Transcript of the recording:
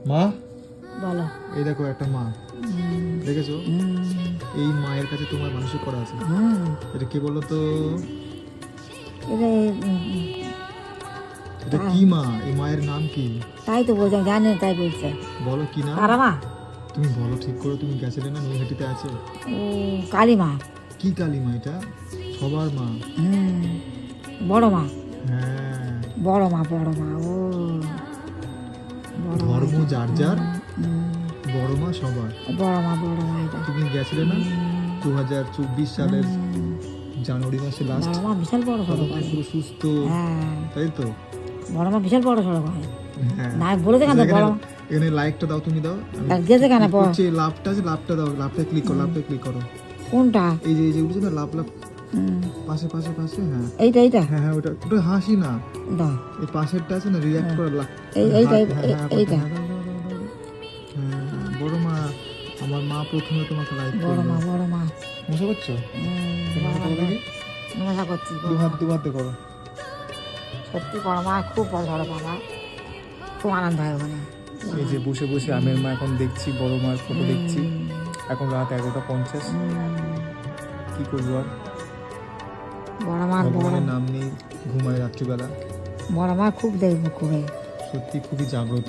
মা, বলো। এই দেখো একটা মা, দেখেছো? এই মায়ের কাছে তোমার মানসিক করা আছে। এটা কে বলো তো? এটা এটা কি মা? এই মায়ের নাম কি? তাই তো বলছি, আমি জানি না, তাই বলছে। বলো কি নাম? তারা মা। তুমি বলো ঠিক করে, তুমি গেছিলে না নৈহাটিতে আছে। ও কালী মা। কি কালী মা এটা? সবার মা। বড় মা। হ্যাঁ, বড় মা, বড় মা। ও বড় মা ধর্ম এটা। যার যার, বড় মা সবার। বড় মা, বড় মা এটা। তুমি গেছিলে না 2024 সালের জানুয়ারি মাসে লাস্ট? বড় মা বিশাল বড় সড়ক হয়। পুরো সুস্থ, হ্যাঁ, তাই তো? বড় মা বিশাল বড় সড়ক হয়। হ্যাঁ, না বলেছে কেন বড় মা? এখানে লাইকটা দাও, তুমি দাও। গেছে কেন? হচ্ছে লাভটা আছে, লাভটা দাও, লাভটা ক্লিক করো, লাভটা ক্লিক করো। কোনটা? এই যে উঠেছে না লাভ লাভ, পাশে পাশে পাশে। হ্যাঁ এইটা এইটা হ্যাঁ হ্যাঁ, ওটা ওটা হাসি না, দাও। এই পাশেরটা আছে না রিঅ্যাক্ট করা এইটা এইটা। হ্যাঁ, বড় মা, আমার মা প্রথমে তোমাকে লাইক বড় করলো। মা, বড় মা। মজা করছো? দেখি মজা করছি। দু হাতে করো। সত্যি বড় মা খুব বড় সড়ক বাবা, খুব আনন্দ হয় ওখানে। এই যে বসে বসে আমের মা এখন দেখছি, বড় মার ফটো দেখছি। এখন রাত 11:50। কি করবো আর, বড় মা, বড় ভগবানের নাম নেই, ঘুমায় রাত্রিবেলা। বড় মা খুব দেখবো খুবই। সত্যি খুবই জাগ্রত।